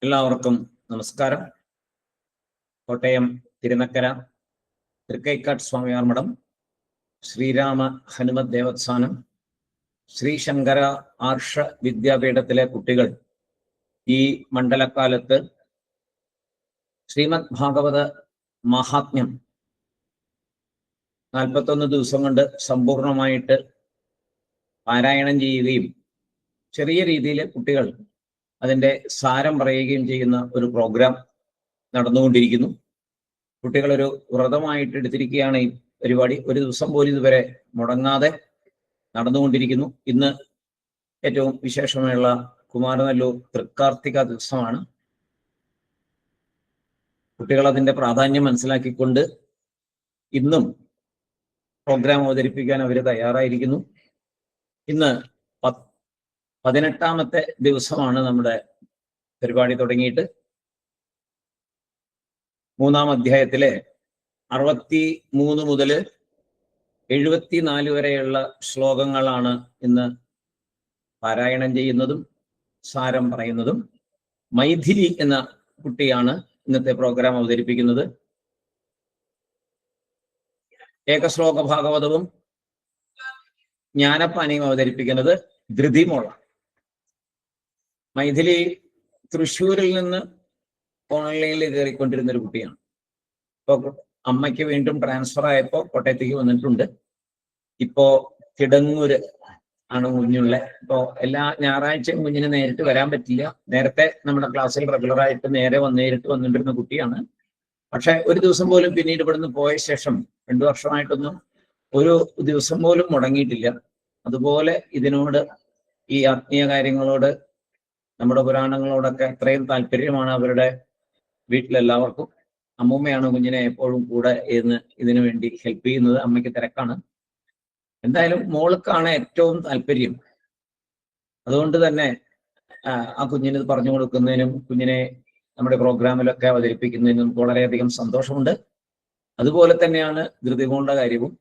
എല്ലാവർക്കും നമസ്കാരം. കോട്ടയം തിരുനക്കര തൃക്കൈക്കാട്ട് സ്വാമിയാർ മഠം, ശ്രീരാമ ഹനുമത് ദേവസ്ഥാനം, ശ്രീ ശങ്കര ആർഷ വിദ്യാപീഠത്തിലെ കുട്ടികൾ ഈ മണ്ഡലക്കാലത്ത് ശ്രീമദ് ഭാഗവത മഹാത്മ്യം 41 ദിവസം കൊണ്ട് സമ്പൂർണമായിട്ട് പാരായണം ചെയ്യുകയും ചെറിയ രീതിയിൽ കുട്ടികൾ അതിൻ്റെ സാരം പറയുകയും ചെയ്യുന്ന ഒരു പ്രോഗ്രാം നടന്നുകൊണ്ടിരിക്കുന്നു. കുട്ടികളൊരു വ്രതമായിട്ട് എടുത്തിരിക്കുകയാണ് ഈ പരിപാടി. ഒരു ദിവസം പോലും ഇതുവരെ മുടങ്ങാതെ നടന്നുകൊണ്ടിരിക്കുന്നു. ഇന്ന് ഏറ്റവും വിശേഷമുള്ള കുമാരനല്ലൂർ തൃക്കാർത്തിക ദിവസമാണ്. കുട്ടികൾ അതിൻ്റെ പ്രാധാന്യം മനസ്സിലാക്കിക്കൊണ്ട് ഇന്നും പ്രോഗ്രാം അവതരിപ്പിക്കാൻ അവർ തയ്യാറായിരിക്കുന്നു. ഇന്ന് 18ാമത്തെ ദിവസമാണ് നമ്മുടെ പരിപാടി തുടങ്ങിയിട്ട്. 3-ാം അധ്യായത്തിലെ 63 മുതൽ 74 വരെയുള്ള ശ്ലോകങ്ങളാണ് ഇന്ന് പാരായണം ചെയ്യുന്നതും സാരം പറയുന്നതും. മൈഥിലി എന്ന കുട്ടിയാണ് ഇന്നത്തെ പ്രോഗ്രാം അവതരിപ്പിക്കുന്നത്. ഏകശ്ലോക ഭാഗവതവും ജ്ഞാനപ്പാനയും അവതരിപ്പിക്കുന്നത് ധൃതിമോള. മൈഥിലി തൃശ്ശൂരിൽ നിന്ന് ഓൺലൈനിൽ കയറിക്കൊണ്ടിരുന്ന ഒരു കുട്ടിയാണ്. ഇപ്പോൾ അമ്മയ്ക്ക് വീണ്ടും ട്രാൻസ്ഫർ ആയപ്പോൾ കോട്ടയത്തേക്ക് വന്നിട്ടുണ്ട്. ഇപ്പോ കിടങ്ങൂര് ആണ് കുഞ്ഞുള്ള. ഇപ്പോൾ എല്ലാ ഞായറാഴ്ചയും കുഞ്ഞിന് നേരിട്ട് വരാൻ പറ്റില്ല. നേരത്തെ നമ്മുടെ ക്ലാസ്സിൽ റെഗുലറായിട്ട് നേരിട്ട് വന്നിട്ടിരുന്ന കുട്ടിയാണ്. പക്ഷെ ഒരു ദിവസം പോലും പിന്നീട് ഇവിടുന്ന് പോയ ശേഷം 2 വർഷമായിട്ടൊന്നും ഒരു ദിവസം പോലും മുടങ്ങിയിട്ടില്ല. അതുപോലെ ഇതിനോട്, ഈ ആത്മീയ കാര്യങ്ങളോട്, നമ്മുടെ പുരാണങ്ങളോടൊക്കെ അത്രയും താല്പര്യമാണ് അവരുടെ വീട്ടിലെല്ലാവർക്കും. അമ്മൂമ്മയാണ് കുഞ്ഞിനെ എപ്പോഴും കൂടെ ഇതിനു വേണ്ടി ഹെൽപ്പ് ചെയ്യുന്നത്. അമ്മയ്ക്ക് തിരക്കാണ്. എന്തായാലും മോൾക്കാണ് ഏറ്റവും താല്പര്യം. അതുകൊണ്ട് തന്നെ ആ കുഞ്ഞിന് പറഞ്ഞു കൊടുക്കുന്നതിനും കുഞ്ഞിനെ നമ്മുടെ പ്രോഗ്രാമിലൊക്കെ അവതരിപ്പിക്കുന്നതിനും നമുക്ക് വളരെയധികം സന്തോഷമുണ്ട്. അതുപോലെ തന്നെയാണ് ധൃതിമോളുടെ കാര്യവും.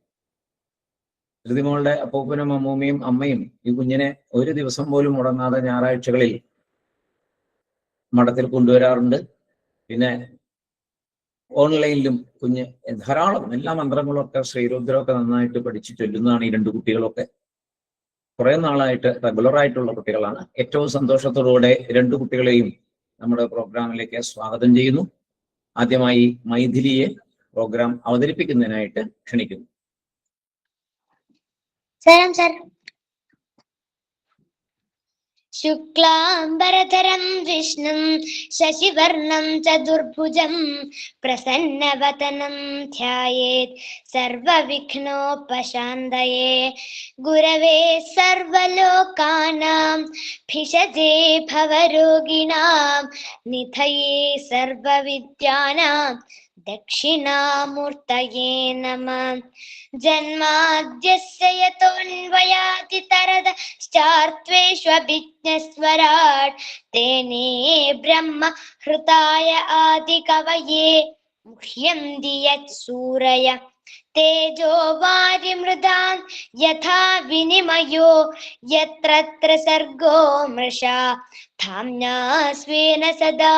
ധൃതിമോളുടെ അപ്പൂപ്പനും അമ്മൂമ്മയും അമ്മയും ഈ കുഞ്ഞിനെ ഒരു ദിവസം പോലും മുടങ്ങാതെ ഞായറാഴ്ചകളിൽ മഠത്തിൽ കൊണ്ടുവരാറുണ്ട്. പിന്നെ ഓൺലൈനിലും കുഞ്ഞ് ധാരാളം എല്ലാ മന്ത്രങ്ങളൊക്കെ ശ്രീരുദ്രമൊക്കെ നന്നായിട്ട് പഠിച്ചു ചൊല്ലുന്നതാണ് ഈ 2 കുട്ടികളൊക്കെ. കുറെ നാളായിട്ട് റെഗുലറായിട്ടുള്ള കുട്ടികളാണ്. ഏറ്റവും സന്തോഷത്തോടുകൂടെ 2 കുട്ടികളെയും നമ്മുടെ പ്രോഗ്രാമിലേക്ക് സ്വാഗതം ചെയ്യുന്നു. ആദ്യമായി മൈഥിലിയെ പ്രോഗ്രാം അവതരിപ്പിക്കുന്നതിനായിട്ട് ക്ഷണിക്കുന്നു. ശുക്ലാംബരധരം വിഷ്ണും ശശിവർണം ചതുർഭുജം പ്രസന്നവദനം ധ്യായേത് സർവവിഘ്നോപശാന്തയേ. ഗുരവേ സർവലോകാനാം ഭിഷജേ ഭവരോഗിണാം നിധയേ സർവവിദ്യാനാം ദക്ഷിണാമൂർത്തയേ നമഃ. ജന്മാദ്യസ്യ യതോऽന്വയാദിതരതശ്ചാർത്തേष्वभिज्ञस्वराट् तेने ब्रह्म हृताय आदिकवये मुह्यन्ति यत्सूरय तेजो वारिमृदां यथा विनिमयो यत्र त्रिसर्गो मृषा धाम्ना स्वेन सदा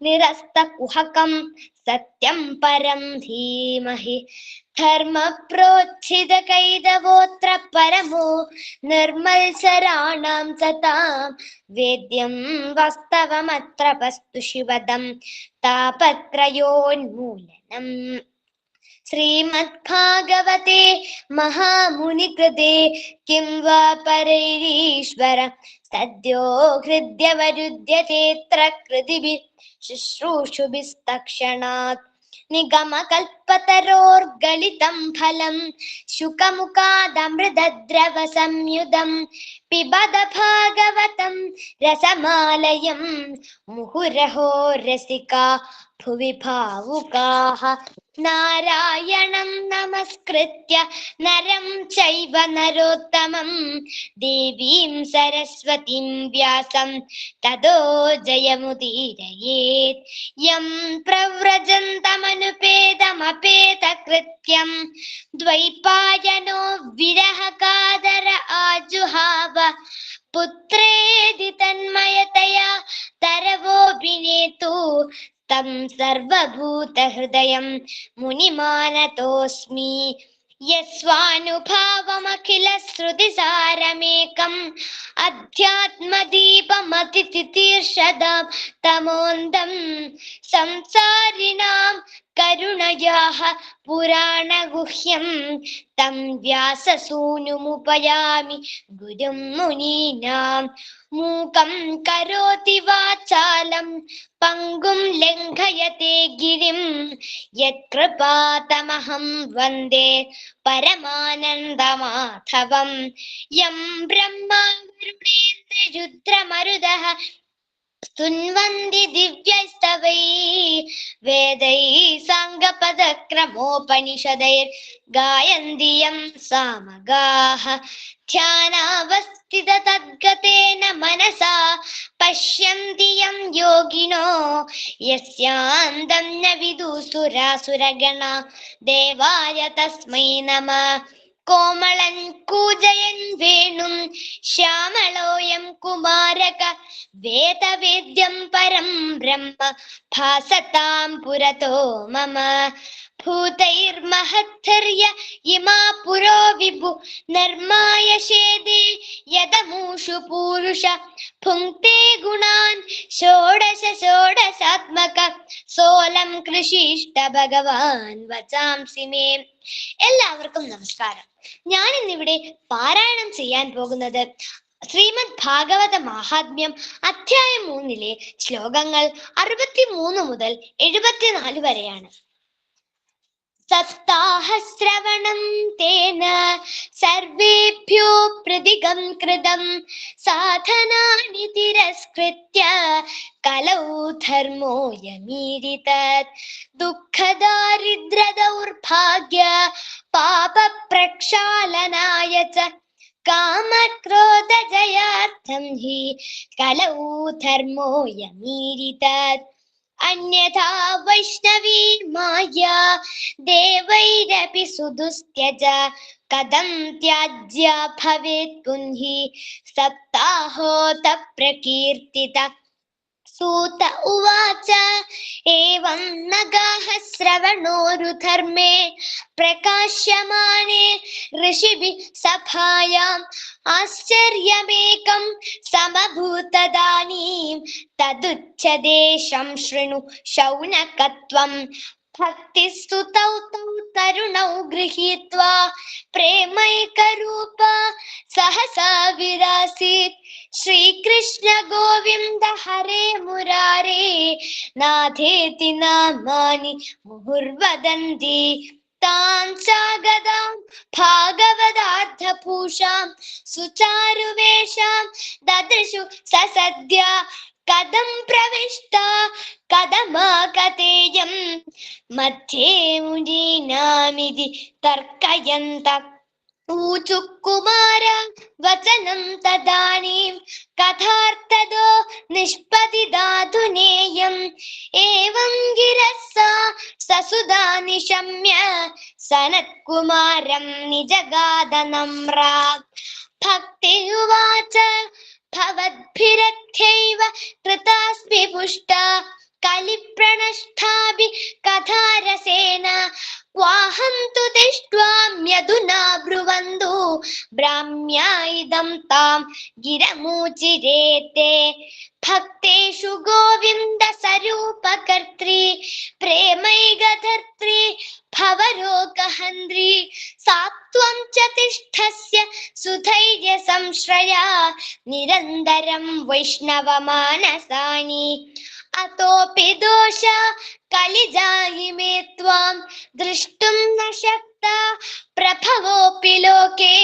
निरस्तकुहकं सत्यं परं धीमहि. धर्मप्रोत्थितकैतवोऽत्र परमो निर्मत्सराणां सतां वेद्यं वास्तवमत्र वस्तु शिवदं तापत्रयोन्मूलनम्. श्रीमद्भागवते महामुनिकृते किं वा परैरीश्वर सद्यो हृद्यवरुध्यतेऽत्र कृतिभिः शुश्रूषुभिस्तक्षणात्. निगमकल्पतरोर्गलितं फलं शुकमुखादमृतद्रव संयुतं पिबद भागवतं रसमालयं मुहुरहो रसिका भुवि भावुकाः. नारायणं नमस्कृत्य नरं चैव नरोत्तमं देवीं सरस्वतीं व्यासं ततो जयमुदीरयेत्. यं प्रव्रजन्तमनुपेदमपेतकृत्यं द्वैपायनो विरहकादर आजुहाव. पुत्रेदि तन्मयतया तरवोऽभिनेत् तं സർവഭൂതഹൃദയം മുനിമാനതോസ്മി. യസ്വാനുഭാവമഖിലശ്രുതിസാരമേകം അധ്യാത്മദീപമതിതിതീർഷദാം തമോന്തം സംസാരിണാം കരുണയാഃ പുരാണഗുഹ്യം തം വ്യാസസൂനുമുപയാമി ഗുരും മുനീനാം. മൂകം കരോതി വാചാലം പങ്കും ലംഘയത്തെ ഗിരിം യത്കൃപാതമഹം വന്ദേ പരമാനന്ദമാധവം. യം ബ്രഹ്മാ വരുണേന്ദ്രരുദ്രമരുതഃ സ്തുന്വന്തി ദിവ്യൈസ്തവൈः വേദൈः സാംഗപദക്രമോപനിഷദൈർ ഗായന്തി യം സാമഗാഃ. ധ്യാനാവസ്ഥിത തദ്ഗതേന മനസാ പശ്യന്തി യം യോഗിനോ യസ്യാന്തം ന വിദുസുരാസുരഗണാ ദേവായ തസ്മൈ നമഃ. കോമളൻ കൂജയൻ വേണും ശ്യാമളോയം കുമാരക വേദവേദ്യം പരം ബ്രഹ്മ ഭാസതാം പുരതോ മമ. ഭൂതൈർമഹദ്ധർയ ഇമാ പുരോ വിഭു നിർമായശേദേ യദമൂഷു പൂരുഷ ഭുങ്ക്തേ ഗുണാൻ ഷോഡശ ഷോഡശാത്മക സോലം കൃഷിഷ്ട ഭഗവാൻ വചാംസി മേ. എല്ലാവർക്കും നമസ്കാരം. ഞാൻ ഇന്നിവിടെ പാരായണം ചെയ്യാൻ പോകുന്നത് ശ്രീമദ് ഭാഗവത മഹാത്മ്യം അധ്യായം 3 ശ്ലോകങ്ങൾ 63 മുതൽ 74 വരെയാണ്. സപ്താഹശ്രവണം തേന സർവേഭ്യോ പ്രതിഗം കൃതം സാധനാനി തിരസ്കൃത്യ കലൗ ധർമ്മോയമീരിതത്. ദുഃഖദാരിദ്ര്യദൗർഭാഗ്യ പാപപ്രക്ഷാളനായ ച കാമക്രോധജയാർത്ഥം ഹി കലൗ ധർമ്മോയമീരിതത്. അന്യഥാ വൈഷ്ണവീ മായാ ദേവൈരപി സുദുസ്ത്യജ കഥം ത്യാജ്യ ഭവേത് പുൻഹി സപ്താഹോത പ്രകീർത്തിത. സൂത ഉവാച ഏവം നഗാഃ ശ്രവണോരുധർമ്മേ പ്രകാശ്യമാനെ ഋഷിഭിഃ സഭായാം ആശ്ചര്യമേകം സമഭൂതദാനീം തദുച്ഛദേശം ശൃണു ശൗനകത്വം. ഭക്തിസ്തുതൗ തൗ തരുണൗ ഗൃഹീത്വാ പ്രേമൈകരൂപ സഹസാ വിരാസീത്. ശ്രീകൃഷ്ണ ഗോവിന്ദ ഹരേ മുരാരേ നാഥേതി നാമാനി മുഹുർവദന്തി. താം ചാഗതാം ഭാഗവതാർത്ഥപൂഷാം സുചാരുവേഷാം ദദൃശു സസദ്യ കഥം പ്രവിഷ്ട കഥമാകതേയം മധ്യേ മുനീനാമിതി തർക്കയന്ത. ഊചു കുമാര വചനം തദാനീം കഥാർത്ഥദോ നിഷ്പതിദാധുനേയം. ഏവം ഗിരസ്സ സസുതാ നിശമ്യ സനത്കുമാരം നിജഗാദ നമ്രാ. ഭക്തി ഉവാച ഭവദ്ഭിരഥ്യൈവ കൃതാസ്മി പുഷ്ട കലിപ്രണഷ്ഠാഭി കഥാരസേന. ക്വാഹം തു ദിഷ്ട്വാമ്യധുനാ ബ്രുവന്തു ബ്രാഹ്മ്യാ ഇദം താം ഗിരമൂചിരേത്തെ. ഭക്തേഷു ഗോവിന്ദ സ്വരൂപകർत्री പ്രേമൈകധർत्री ഭവരോഗഹന്ത്രി. സാത്വം ച തിഷ്ഠസ്യ സുധൈര്യ സംശ്രയാ നിരന്തരം വൈഷ്ണവമാനസാനി. അതോപി ദോഷ കലിജായി മേ ത്വാം ദ്രഷ്ടും ന ശക്താ പ്രഭവോപി ലോകേ.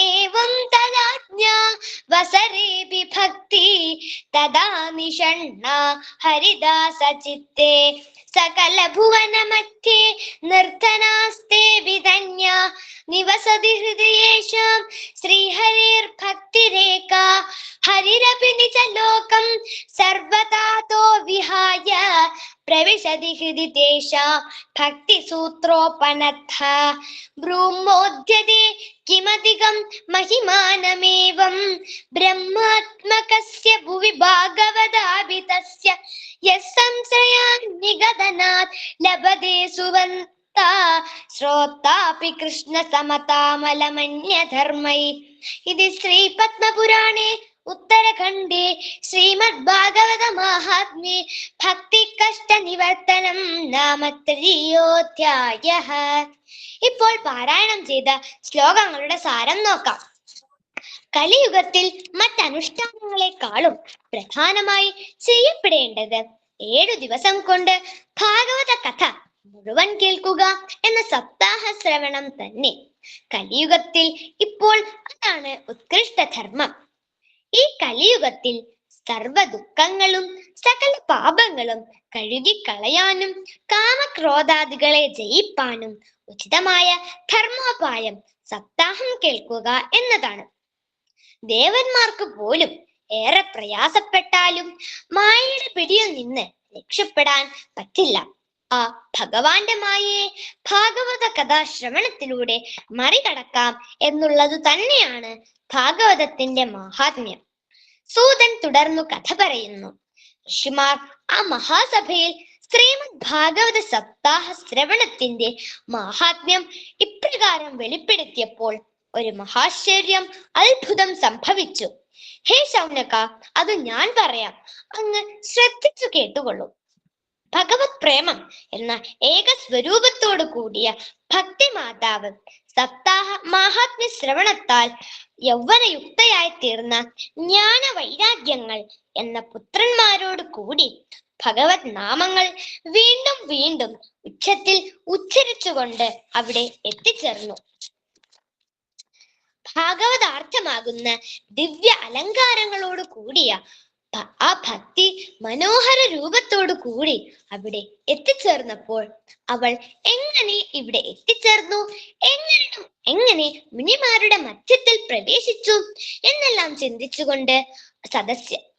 ഏവം തദാജ്ഞാ വസരേപി ഭക്തി തദാ നിഷണ്ണാ ഹരിദാസ ചിത്തേ. സകല ഭുവന മധ്യേ നിർധനാസ്തേ വിധന്യ നിവസതി ഹൃദയേഷാം ശ്രീഹരിർഭക്തിരേകാ. ഹരിരപി നിജലോകം സർവതാതോ വിഹായ പ്രവിശതി ഹൃദി തേഷാം ഭക്തിസൂത്രോപനഃ. ബ്രൂമോദ്യതേ കിമധികം മഹിമാനമേവം ബ്രഹ്മാത്മകസ്യ ഭുവി ഭാഗവതാഭിതസ്യ യസ്സംശയാൻ നിഗതനാത് ലഭതേ സുവന്താ ശ്രോതാപി കൃഷ്ണ സമതാമലമന്യധർമ്മൈ. ഇത് ശ്രീ പത്മപുരാണേ ഉത്തരഖണ്ഡേ ശ്രീമദ് ഭാഗവത മഹാത്മ്യേ ഭക്തി കഷ്ട നിവർത്തനം നാമ തൃതീയോധ്യായഃ. ഇപ്പോൾ പാരായണം ചെയ്ത ശ്ലോകങ്ങളുടെ സാരം നോക്കാം. കലിയുഗത്തിൽ മറ്റനുഷ്ഠാനങ്ങളെക്കാളും പ്രധാനമായി ചെയ്യപ്പെടേണ്ടത് 7 ദിവസം കൊണ്ട് ഭാഗവത കഥ മുഴുവൻ കേൾക്കുക എന്ന സപ്താഹ ശ്രവണം തന്നെ. കലിയുഗത്തിൽ ഇപ്പോൾ അതാണ് ഉത്കൃഷ്ട ധർമ്മം. ഈ കലിയുഗത്തിൽ സർവ ദുഃഖങ്ങളും സകല പാപങ്ങളും കഴുകിക്കളയാനും കാമക്രോധാദികളെ ജയിപ്പാനും ഉചിതമായ ധർമ്മോപായം സപ്താഹം കേൾക്കുക എന്നതാണ്. ദേവന്മാർക്ക് പോലും ഏറെ പ്രയാസപ്പെട്ടാലും മായയുടെ പിടിയിൽ നിന്ന് രക്ഷപ്പെടാൻ പറ്റില്ല. ആ ഭഗവാന്റെ മായയെ ഭാഗവത കഥാശ്രവണത്തിലൂടെ മറികടക്കാം എന്നുള്ളത് തന്നെയാണ് ഭാഗവതത്തിന്റെ മഹാത്മ്യം. സൂതൻ തുടർന്നു കഥ പറയുന്നു. ഋഷിമാർ ആ മഹാസഭയിൽ ശ്രീമദ് ഭാഗവത സപ്താഹ ശ്രവണത്തിന്റെ മഹാത്മ്യം ഇപ്രകാരം വെളിപ്പെടുത്തിയപ്പോൾ ഒരു മഹാശ്ചര്യം അത്ഭുതം സംഭവിച്ചു. ഹേ ശൗനക, അത് ഞാൻ പറയാം, അങ്ങ് ശ്രദ്ധിച്ചു കേട്ടുകൊള്ളൂ. ഭഗവത് പ്രേമം എന്ന ഏക സ്വരൂപത്തോടു കൂടിയ ഭക്തി മാതാവ് സപ്താഹ മഹാത്മ്യ ശ്രവണത്താൽ യൗവനയുക്തയായി തീർന്ന ജ്ഞാന വൈരാഗ്യങ്ങൾ എന്ന പുത്രന്മാരോട് കൂടി ഭഗവത് നാമങ്ങൾ വീണ്ടും വീണ്ടും ഉച്ചത്തിൽ ഉച്ചരിച്ചുകൊണ്ട് അവിടെ എത്തിച്ചേർന്നു. ഭാഗവതാർത്ഥമാകുന്ന ദിവ്യ അലങ്കാരങ്ങളോട് കൂടിയ ആ ഭക്തി മനോഹര രൂപത്തോടു കൂടി അവിടെ എത്തിച്ചേർന്നപ്പോൾ അവൾ എങ്ങനെ ഇവിടെ എത്തിച്ചേർന്നു, എങ്ങനെ മുനിമാരുടെ മധ്യത്തിൽ പ്രവേശിച്ചു എന്നെല്ലാം ചിന്തിച്ചുകൊണ്ട്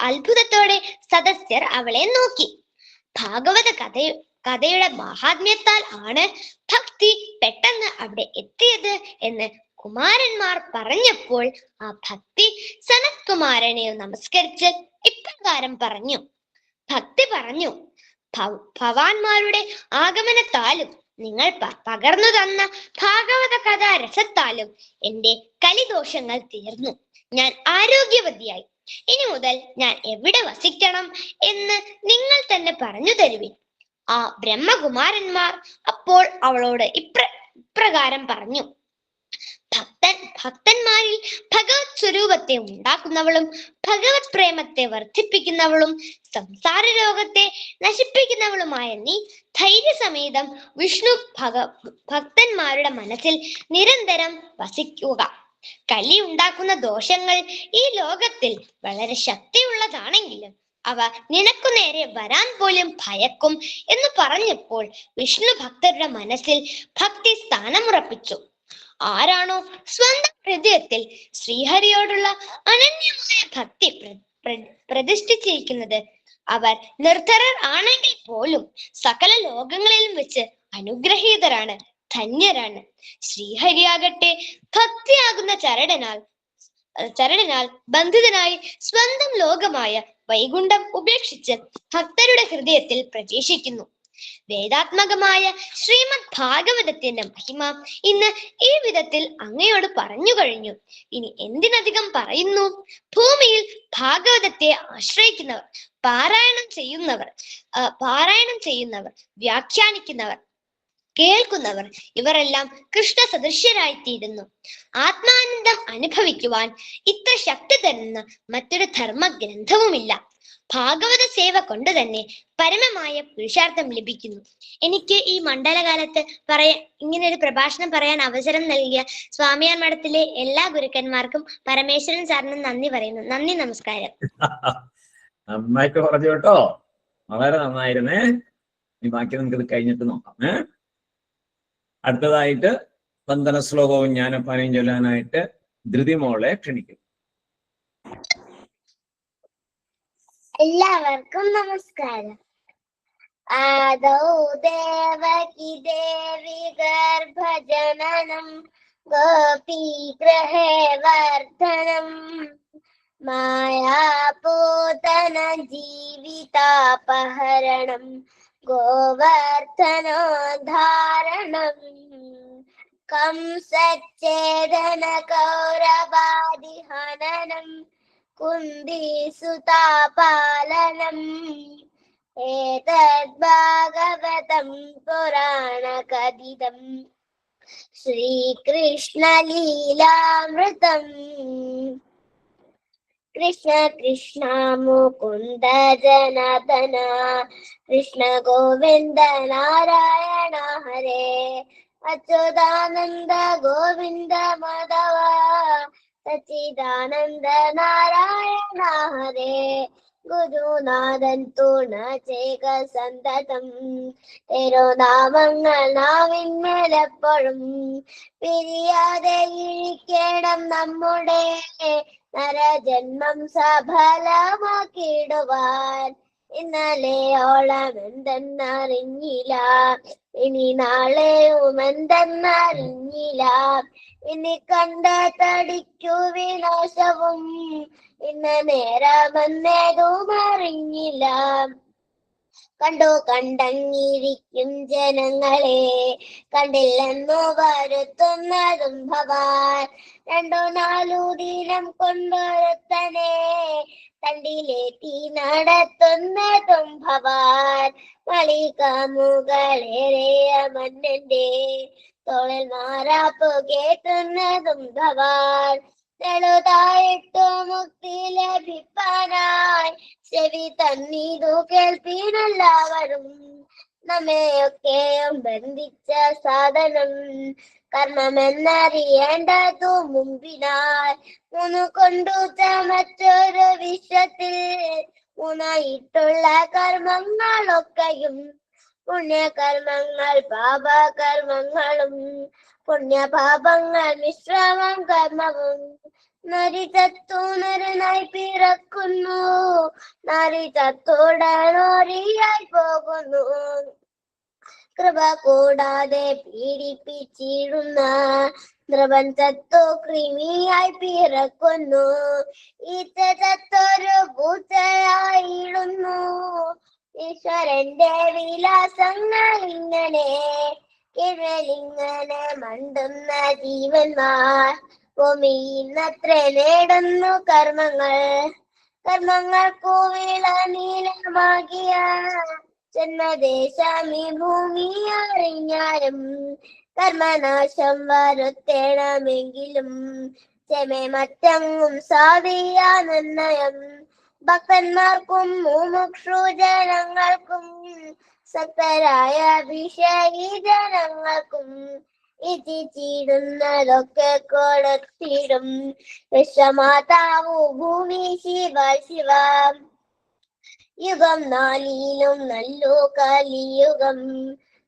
അത്ഭുതത്തോടെ സദസ്യർ അവളെ നോക്കി. ഭാഗവത കഥയുടെ മഹാത്മ്യത്താൽ ആണ് ഭക്തി പെട്ടെന്ന് അവിടെ എത്തിയത് എന്ന് കുമാരന്മാർ പറഞ്ഞപ്പോൾ ആ ഭക്തി സനത് കുമാരനെ നമസ്കരിച്ച് ഇപ്രകാരം പറഞ്ഞു. ഭക്തി പറഞ്ഞു, ഭവാന്മാരുടെ ആഗമനത്താലും നിങ്ങൾ പകർന്നു തന്ന ഭാഗവത കഥാ രസത്താലും എന്റെ കലിദോഷങ്ങൾ തീർന്നു. ഞാൻ ആരോഗ്യവതിയായി. ഇനി മുതൽ ഞാൻ എവിടെ വസിക്കണം എന്ന് നിങ്ങൾ തന്നെ പറഞ്ഞു തരുവിൻ. ആ ബ്രഹ്മകുമാരന്മാർ അപ്പോൾ അവളോട് ഇപ്രകാരം പറഞ്ഞു. ഭക്തന്മാരിൽ ഭഗവത് സ്വരൂപത്തെ ഉണ്ടാക്കുന്നവളും ഭഗവത് പ്രേമത്തെ വർദ്ധിപ്പിക്കുന്നവളും സംസാര രോഗത്തെ നശിപ്പിക്കുന്നവളുമായ നീ ധൈര്യസമേതം വിഷ്ണു ഭക്തന്മാരുടെ മനസ്സിൽ നിരന്തരം വസിക്കുക. കലി ഉണ്ടാക്കുന്ന ദോഷങ്ങൾ ഈ ലോകത്തിൽ വളരെ ശക്തിയുള്ളതാണെങ്കിലും അവ നിനക്കു നേരെ വരാൻ പോലും ഭയക്കും എന്ന് പറഞ്ഞപ്പോൾ വിഷ്ണു ഭക്തരുടെ മനസ്സിൽ ഭക്തി സ്ഥാനമുറപ്പിച്ചു. ആരാണോ സ്വന്തം ഹൃദയത്തിൽ ശ്രീഹരിയോടുള്ള അനന്യമായ ഭക്തി പ്രതിഷ്ഠിച്ചിരിക്കുന്നത് അവർ നിർധരർ ആണെങ്കിൽ പോലും സകല ലോകങ്ങളിലും വെച്ച് അനുഗ്രഹീതരാണ്, ധന്യരാണ്. ശ്രീഹരിയാകട്ടെ ഭക്തിയാകുന്ന ചരടനാൽ ബന്ധിതനായി സ്വന്തം ലോകമായ വൈകുണ്ഠം ഉപേക്ഷിച്ച് ഭക്തരുടെ ഹൃദയത്തിൽ പ്രവേശിക്കുന്നു. വേദാത്മകമായ ശ്രീമദ് ഭാഗവതത്തിന്റെ മഹിമ ഇന്ന് ഈ വിധത്തിൽ അങ്ങയോട് പറഞ്ഞു കഴിഞ്ഞു. ഇനി എന്തിനധികം പറയുന്നു? ഭൂമിയിൽ ഭാഗവതത്തെ ആശ്രയിക്കുന്നവർ, പാരായണം ചെയ്യുന്നവർ, വ്യാഖ്യാനിക്കുന്നവർ, കേൾക്കുന്നവർ ഇവരെല്ലാം കൃഷ്ണ സദൃശ്യരായിത്തീരുന്നു. ആത്മാനന്ദം അനുഭവിക്കുവാൻ ഇത്ര ശക്തി തരുന്ന മറ്റൊരു ധർമ്മഗ്രന്ഥവുമില്ല. ഭാഗവത സേവ കൊണ്ട് തന്നെ പരമമായ പുരുഷാർത്ഥം ലഭിക്കുന്നു. എനിക്ക് ഈ മണ്ഡലകാലത്ത് ഇങ്ങനെ ഒരു പ്രഭാഷണം പറയാൻ അവസരം നൽകിയ സ്വാമിയാർ മഠത്തിലെ എല്ലാ ഗുരുക്കന്മാർക്കും പരമേശ്വരൻ സാറിനും നന്ദി പറയുന്നു. നന്ദി, നമസ്കാരം. നന്നായിട്ട് പറഞ്ഞു കേട്ടോ, വളരെ നന്നായിരുന്നേ. ഇനി ബാക്കി നമുക്കിത് കഴിഞ്ഞിട്ട് നോക്കാം. അടുത്തതായിട്ട് വന്ദന ശ്ലോകവും ജ്ഞാനപ്പാനയും ചൊല്ലാനായിട്ട് ധൃതിമോളെ ക്ഷണിക്കും. എല്ലാവർക്കും നമസ്കാരം. ആദൗ ദേവകി ദേവി ഗർഭജനനം ഗോപീഗ്രഹേ വർദ്ധനം മായാപൂതന ജീവിതാപഹരണം ഗോവർദ്ധനോദ്ധാരണം कंसच्छेदन कौरवादिहननं कुन्दीसुतापालनम् एतद्भागवतं पुराणकथितं श्रीकृष्णलीलामृतम् कृष्ण कृष्ण मुकुन्द जनार्दन कृष्ण गोविन्द नारायण हरे अच्युतानन्द गोविन्द माधव सच्चिदानन्द नारायण हरे ഗുരുനാഥൻ തുണ ചേക സന്തതം തിരുനാമങ്ങൾ നാവിന്മേലെപ്പോഴും പിരിയാതെ ഇരിക്കണം നമ്മുടെ നരജന്മം സഫലമാക്കിടുവാൻ ഇന്നലെയോളം എന്തെന്നറിഞ്ഞില്ല ഇനി നാളെയും എന്തെന്നറിഞ്ഞില്ല ഇനി കണ്ട തടിക്കു വിനാശവും ഇന്ന് നേരമെന്നേതും അറിഞ്ഞില്ല കണ്ടു കണ്ടങ്ങിരിക്കും ജനങ്ങളെ കണ്ടില്ലെന്നു വരുത്തുന്നതും ഭവാൻ 2-4 ദിനം കൊണ്ടൊരുത്തനെ തണ്ടിലേറ്റി നടത്തുന്നതും ഭവാൻ മളിക മുകളേറിയ മന്നന്റെ തോളിൽ മാറാപ്പ് കേട്ടുന്നതും ഭവാൻ ചെറുതായിട്ടു മുക്തി ലഭിപ്പാനായി ചെവി തന്നീതു കേൾപ്പീനെല്ലാവരും നമ്മയൊക്കെയും ബന്ധിച്ച സാധനം കർമ്മമെന്നറിയേണ്ടതു മുമ്പിനാൽ 3 കൊണ്ടു ചമച്ചൊരു വിശ്വത്തിൽ 3ആയിട്ടുള്ള കർമ്മങ്ങളൊക്കെയും പുണ്യകർമ്മങ്ങൾ പാപകർമ്മങ്ങളും പുണ്യപാപങ്ങൾ മിശ്രമം കർമ്മവും നരി ചത്തു നരനായി പിറക്കുന്നു നരി ചത്തോടനോരിയായി പോകുന്നു കൃപ കൂടാതെ പീഡിപ്പിച്ചിടുന്ന ദ്രവൻ ചത്തു കൃമിയായി പിറക്കുന്നു ഈച്ച ചത്തൊരു പൂച്ചയായിടുന്നു ഈശ്വരന്റെ വിലാസങ്ങൾ ഇങ്ങനെ കിഴലിങ്ങനെ മണ്ടുന്ന ജീവന്മാർ ഭൂമിയിന്നത്ര നേടുന്നു കർമ്മങ്ങൾക്കു വിള നീലമാകിയ ജന്മദേശമീ ഭൂമി അറിഞ്ഞാലും കർമ്മനാശം വരുത്തേണമെങ്കിലും ചെമേ മറ്റങ്ങും സാധിയ നിർണയം ഭക്തന്മാർക്കും മുമുക്ഷു ജനങ്ങൾക്കും സക്തരായ വിഷയി ജനങ്ങൾക്കും ഇച്ഛിച്ചിടുന്നതൊക്കെ കൊടുത്തിടും വിശ്വമാതാവു ഭൂമി ശിവ യുഗം 4 നല്ലു കലിയുഗം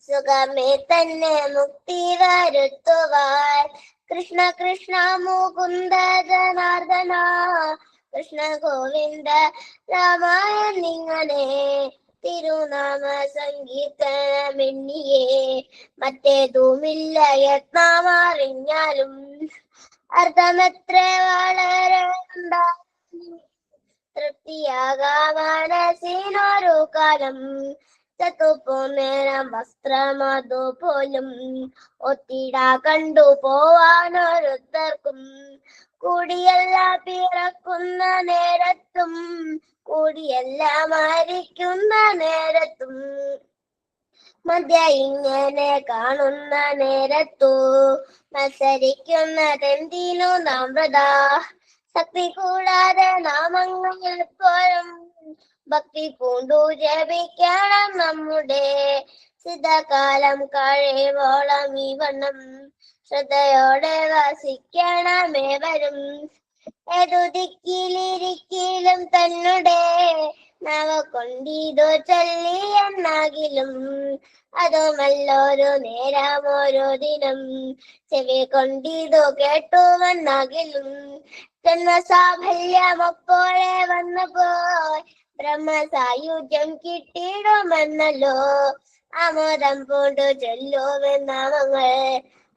സുഖമേ തന്നെ മുക്തി വരുത്തുവാൻ കൃഷ്ണ കൃഷ്ണ മുകുന്ദ ജനാർദന കൃഷ്ണ ഗോവിന്ദ രാമായണിങ്ങനെ തിരുനാമ സങ്കീർത്തനമെന്നിയേ മറ്റേതുമില്ല യത്നമറിഞ്ഞാലും അർത്ഥമെത്ര വളരെ തൃപ്തിയാകാമനസിനൊരു കാലം ചത്തുപോന്നേരം വസ്ത്രമതു പോലും ഒത്തിട കണ്ടു പോവാനൊരുത്തർക്കും കൂടിയല്ല പിറക്കുന്ന നേരത്തും കൂടിയല്ല മരിക്കുന്ന നേരത്തും മധ്യ ഇങ്ങനെ കാണുന്ന നേരത്തു മത്സരിക്കുന്നതെന്തിനു നാം വൃഥാ ശക്തി കൂടാതെ നാമങ്ങൾ എപ്പോഴും ഭക്തി പൂണ്ടു ജപിക്കണം നമ്മുടെ സിദ്ധകാലം കഴിവോളം ഈ വണ്ണം ശ്രദ്ധയോടെ വസിക്കണമേവരും ഏതു ദിക്കിലിരിക്കലും തന്നെ നവ കൊണ്ടിതു ചൊല്ലി എന്നാകിലും അതുമല്ലൊരു നേരം ഒരു ദിനം ചെവി കൊണ്ടിതു കേട്ടുവെന്നാകിലും ജന്മസാഫല്യം അപ്പോഴേ വന്നപ്പോയി ബ്രഹ്മസായുജ്യം കിട്ടിയിടുമെന്നല്ലോ ആമോദം പൂണ്ടു ചൊല്ലുമെന്നാമങ്ങൾ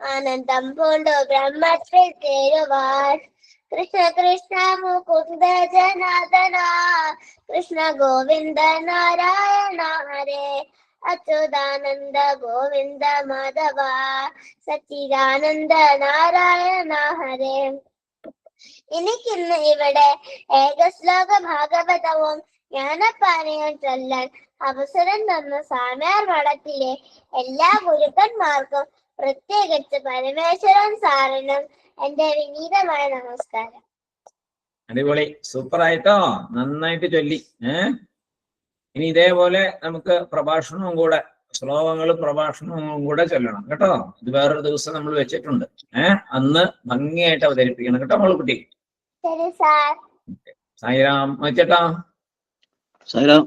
ആനന്ദം പൂണ്ടു ബ്രഹ്മത്തിൽ ചേരുവാൻ കൃഷ്ണ കൃഷ്ണ മുകുന്ദ ജനാർദന കൃഷ്ണ ഗോവിന്ദ നാരായണ ഹരേ അച്യുതാനന്ദ ഗോവിന്ദ മാധവ സച്ചിദാനന്ദ നാരായണ ഹരേ. എനിക്കിന്ന് ഇവിടെ ഏകശ്ലോക ഭാഗവതവും ജ്ഞാനപ്പാനയും ചൊല്ലാൻ അവസരം തന്ന സ്വാമിയാർ മഠത്തിലെ എല്ലാ ഗുരുക്കന്മാർക്കും പ്രത്യേകിച്ച് പരമേശ്വരൻ സാറിനും എന്റെ വിനീതമായ നമസ്കാരം. അടിപൊളി, സൂപ്പറായിട്ടോ, നന്നായിട്ട് ചൊല്ലി. ഇനി ഇതേപോലെ നമുക്ക് പ്രഭാഷണവും കൂടെ, ശ്ലോകങ്ങളും പ്രഭാഷണവും കൂടെ ചൊല്ലണം കേട്ടോ. ഇത് വേറൊരു ദിവസം നമ്മൾ വെച്ചിട്ടുണ്ട്. അന്ന് ഭംഗിയായിട്ട് അവതരിപ്പിക്കണം കേട്ടോ മോൾക്കുട്ടി. ശരി സാർ. സായിരാം വെച്ചേട്ടാ. സായിരാം.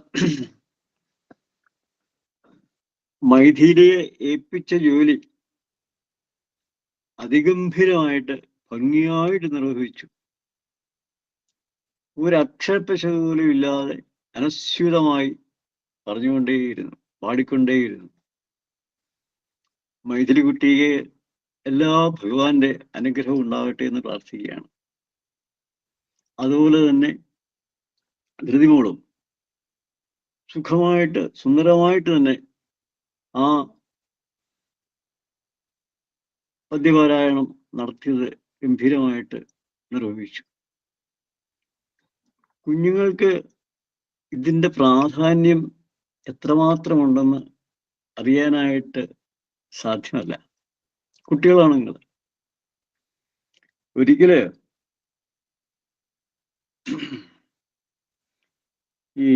മൈഥിലിയെ ഏൽപ്പിച്ച ജോലി അതിഗംഭീരമായിട്ട് ഭംഗിയായിട്ട് നിർവഹിച്ചു. ഒരക്ഷരപ്പിശക് പോലും ഇല്ലാതെ അനശ്വതമായി പറഞ്ഞുകൊണ്ടേയിരുന്നു, പാടിക്കൊണ്ടേയിരുന്നു. മൈഥിലി കുട്ടിയെ എല്ലാ ഭഗവാന്റെ അനുഗ്രഹം ഉണ്ടാകട്ടെ എന്ന് പ്രാർത്ഥിക്കുകയാണ്. അതുപോലെ തന്നെ ധൃതിമോളും സുഖമായിട്ട് സുന്ദരമായിട്ട് തന്നെ ആ പദ്യപാരായണം നടത്തിയത് ഗംഭീരമായിട്ട് നിർവഹിച്ചു. കുഞ്ഞുങ്ങൾക്ക് ഇതിൻ്റെ പ്രാധാന്യം എത്രമാത്രമുണ്ടെന്ന് അറിയാനായിട്ട് സാധ്യമല്ല. കുട്ടികളാണ് നിങ്ങൾ. ഒരിക്കല് ഈ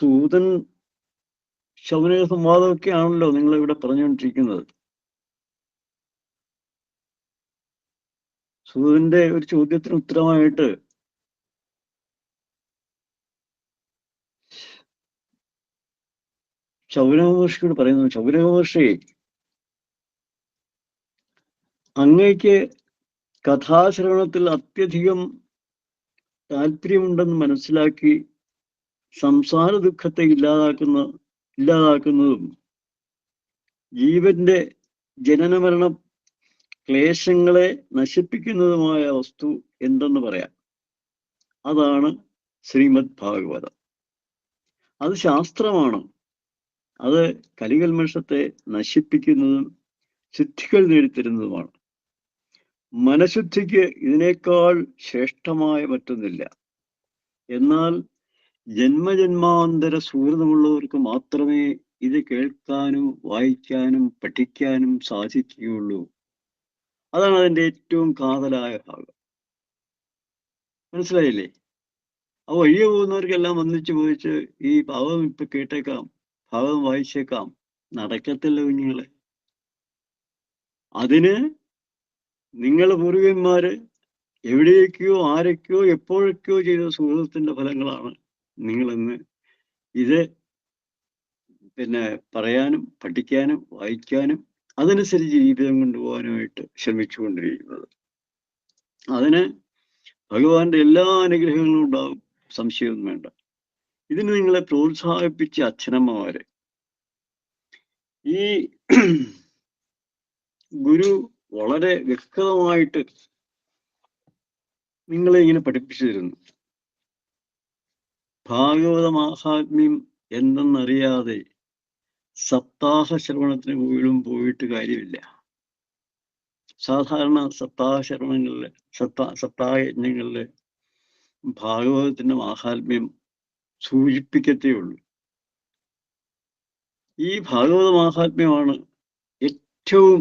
സൂതൻ ശൗനക സംവാദമൊക്കെ ആണല്ലോ നിങ്ങൾ ഇവിടെ പറഞ്ഞുകൊണ്ടിരിക്കുന്നത്. സൂതന്റെ ഒരു ചോദ്യത്തിന് ഉത്തരമായിട്ട് ശൗനകമഹർഷിയോട് പറയുന്നു, ശൗനകമഹർഷി, അങ്ങയ്ക്ക് കഥാശ്രവണത്തിൽ അത്യധികം താല്പര്യമുണ്ടെന്ന് മനസ്സിലാക്കി സംസാര ദുഃഖത്തെ ഇല്ലാതാക്കുന്നതും ജീവന്റെ ജനനമരണ ക്ലേശങ്ങളെ നശിപ്പിക്കുന്നതുമായ വസ്തു എന്തെന്ന് പറയാം. അതാണ് ശ്രീമദ് ഭാഗവതം. അത് ശാസ്ത്രമാണ്. അത് കലികൽമഷത്തെ നശിപ്പിക്കുന്നതും സിദ്ധികൾ നേടിത്തരുന്നതുമാണ്. മനഃശുദ്ധിക്ക് ഇതിനേക്കാൾ ശ്രേഷ്ഠമായ മറ്റൊന്നില്ല. എന്നാൽ ജന്മജന്മാന്തര സുഹൃതമുള്ളവർക്ക് മാത്രമേ ഇത് കേൾക്കാനും വായിക്കാനും പഠിക്കാനും സാധിക്കുകയുള്ളൂ. അതാണ് അതിൻ്റെ ഏറ്റവും കാതലായ ഭാഗം. മനസ്സിലായില്ലേ? ആ വഴിയെ പോകുന്നവർക്കെല്ലാം ഒന്നിച്ചു പോയിച്ച് ഈ ഭാഗം ഇപ്പൊ കേട്ടേക്കാം, ഭാഗം വായിച്ചേക്കാം, നടക്കത്തില്ല കുഞ്ഞുങ്ങളെ. അതിന് നിങ്ങളെ പൂർവികന്മാര് എവിടേക്കോ ആരൊക്കെയോ എപ്പോഴൊക്കെയോ ചെയ്ത സുഹൃത്തിന്റെ ഫലങ്ങളാണ് നിങ്ങളിന്ന് ഇത് പറയാനും പഠിക്കാനും വായിക്കാനും അതനുസരിച്ച് ജീവിതം കൊണ്ടുപോകാനുമായിട്ട് ശ്രമിച്ചുകൊണ്ടിരിക്കുന്നത്. അതിന് ഭഗവാന്റെ എല്ലാ അനുഗ്രഹങ്ങളും ഉണ്ടാവും, സംശയമൊന്നും വേണ്ട. ഇതിന് നിങ്ങളെ പ്രോത്സാഹിപ്പിച്ച അച്ഛനമ്മമാര്, ഈ ഗുരു വളരെ വ്യക്തമായിട്ട് നിങ്ങളെ ഇങ്ങനെ പഠിപ്പിച്ചു തരുന്നു. ഭാഗവത മാഹാത്മ്യം എന്തെന്നറിയാതെ സപ്താഹ ശ്രവണത്തിന് പോയിട്ട് കാര്യമില്ല. സാധാരണ സപ്താഹ ശ്രവണങ്ങളില് സപ്താഹ യജ്ഞങ്ങളില് ഭാഗവതത്തിന്റെ മാഹാത്മ്യം സൂചിപ്പിക്കത്തേ ഉള്ളൂ. ഈ ഭാഗവത മാഹാത്മ്യമാണ് ഏറ്റവും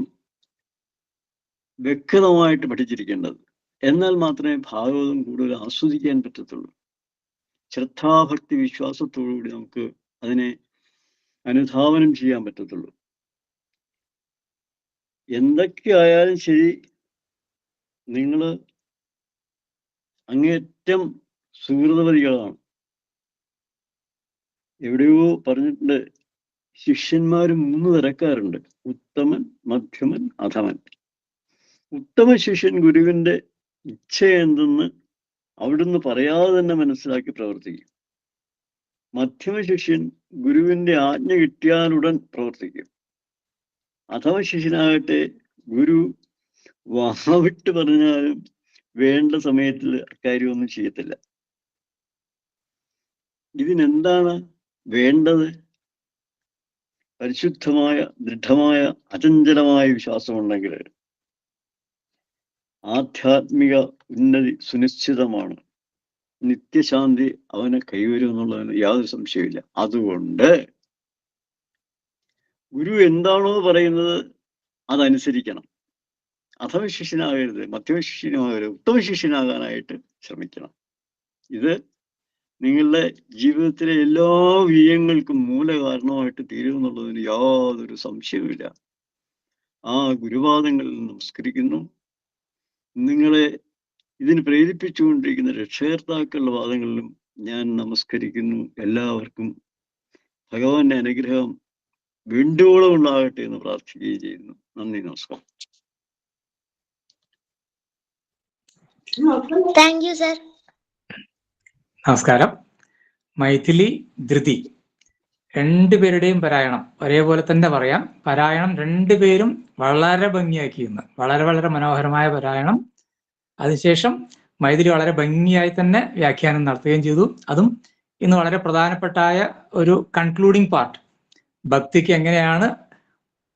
വ്യക്തമായിട്ട് പഠിച്ചിരിക്കേണ്ടത്. എന്നാൽ മാത്രമേ ഭാഗവതം കൂടുതൽ ആസ്വദിക്കാൻ പറ്റത്തുള്ളൂ. ശ്രദ്ധാഭക്തി വിശ്വാസത്തോടുകൂടി നമുക്ക് അതിനെ അനുധാവനം ചെയ്യാൻ പറ്റത്തുള്ളൂ. എന്തൊക്കെ ആയാലും ശരി, നിങ്ങൾ അങ്ങേറ്റം സുഹൃതവതികളാണ്. എവിടെയോ പറഞ്ഞിട്ടുണ്ട്, ശിഷ്യന്മാര് 3 തരക്കാരുണ്ട്: ഉത്തമൻ, മധ്യമൻ, അധമൻ. ഉത്തമ ശിഷ്യൻ ഗുരുവിന്റെ ഇച്ഛ എന്തെന്ന് അവിടുന്ന് പറയാതെ തന്നെ മനസ്സിലാക്കി പ്രവർത്തിക്കും. മധ്യമ ശിഷ്യൻ ഗുരുവിന്റെ ആജ്ഞ കിട്ടിയാലുടൻ പ്രവർത്തിക്കും. അധമ ശിഷ്യനാകട്ടെ ഗുരു വാവിട്ട് പറഞ്ഞാലും വേണ്ട സമയത്തിൽ കാര്യമൊന്നും ചെയ്യത്തില്ല. ഇതിനെന്താണ് വേണ്ടത്? പരിശുദ്ധമായ, ദൃഢമായ, അചഞ്ചലമായ വിശ്വാസമുണ്ടെങ്കിൽ ആധ്യാത്മിക ഉന്നതി സുനിശ്ചിതമാണ്. നിത്യശാന്തി അവനെ കൈവരും എന്നുള്ളതിന് യാതൊരു സംശയമില്ല. അതുകൊണ്ട് ഗുരു എന്താണോ പറയുന്നത് അതനുസരിക്കണം. അധമശിഷ്യനാകരുത്, മധ്യമശിഷ്യനാകരുത്, ഉത്തമശിഷ്യനാകാനായിട്ട് ശ്രമിക്കണം. ഇത് നിങ്ങളുടെ ജീവിതത്തിലെ എല്ലാ വിജയങ്ങൾക്കും മൂല കാരണമായിട്ട് തീരുമെന്നുള്ളതിന് യാതൊരു സംശയവുമില്ല. ആ ഗുരുവാദങ്ങളിൽ നമസ്കരിക്കുന്നു. നിങ്ങളെ ഇതിന് പ്രേരിപ്പിച്ചുകൊണ്ടിരിക്കുന്ന രക്ഷകർത്താക്കളുടെ വാദങ്ങളിലും ഞാൻ നമസ്കരിക്കുന്നു. എല്ലാവർക്കും ഭഗവാന്റെ അനുഗ്രഹം വേണ്ടുവോളം ഉണ്ടാകട്ടെ എന്ന് പ്രാർത്ഥിക്കുകയും ചെയ്യുന്നു. നന്ദി, നമസ്കാരം. Thank you sir. നമസ്കാരം. മൈഥിലി, ധൃതി രണ്ടുപേരുടെയും പാരായണം ഒരേപോലെ തന്നെ പറയാം. പാരായണം രണ്ടുപേരും വളരെ ഭംഗിയാക്കിയിരുന്നു. വളരെ വളരെ മനോഹരമായ പാരായണം. അതിനുശേഷം മൈഥിലി വളരെ ഭംഗിയായി തന്നെ വ്യാഖ്യാനം നടത്തുകയും ചെയ്തു. അതും ഇന്ന് വളരെ പ്രധാനപ്പെട്ടായ ഒരു കൺക്ലൂഡിങ് പാർട്ട്, ഭക്തിക്ക് എങ്ങനെയാണ്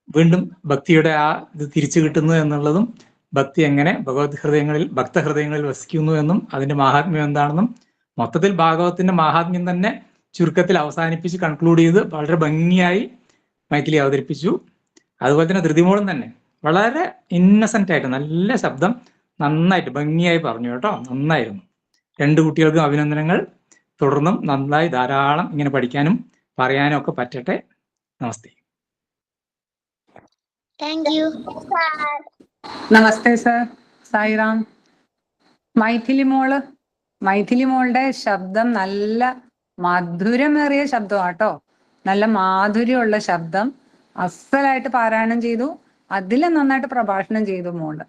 വീണ്ടും ഭക്തിയുടെ ആ ഇത് തിരിച്ചു കിട്ടുന്നത് എന്നുള്ളതും, ഭക്തി എങ്ങനെ ഭക്തഹൃദയങ്ങളിൽ വസിക്കുന്നു എന്നും അതിന്റെ മാഹാത്മ്യം എന്താണെന്നും, മൊത്തത്തിൽ ഭാഗവത്തിന്റെ മാഹാത്മ്യം തന്നെ ചുരുക്കത്തിൽ അവസാനിപ്പിച്ച് കൺക്ലൂഡ് ചെയ്ത് വളരെ ഭംഗിയായി മൈഥിലി അവതരിപ്പിച്ചു. അതുപോലെ തന്നെ ധൃതിമോളും തന്നെ വളരെ ഇന്നസെന്റ് ആയിട്ട് നല്ല ശബ്ദം നന്നായിട്ട് ഭംഗിയായി പറഞ്ഞു കേട്ടോ. നന്നായിരുന്നു. രണ്ടു കുട്ടികൾക്കും അഭിനന്ദനങ്ങൾ. തുടർന്നും നന്നായി ധാരാളം ഇങ്ങനെ പഠിക്കാനും പറയാനും ഒക്കെ പറ്റട്ടെ. നമസ്തേ. Thank you. നമസ്തേ സർ. സായിറാം. മൈഥിലി മോളുടെ ശബ്ദം നല്ല മധുരമേറിയ ശബ്ദമാട്ടോ. നല്ല മാധുര്യമുള്ള ശബ്ദം. അസലായിട്ട് പാരായണം ചെയ്തു. അതിലും നന്നായിട്ട് പ്രഭാഷണം ചെയ്തു മോള്.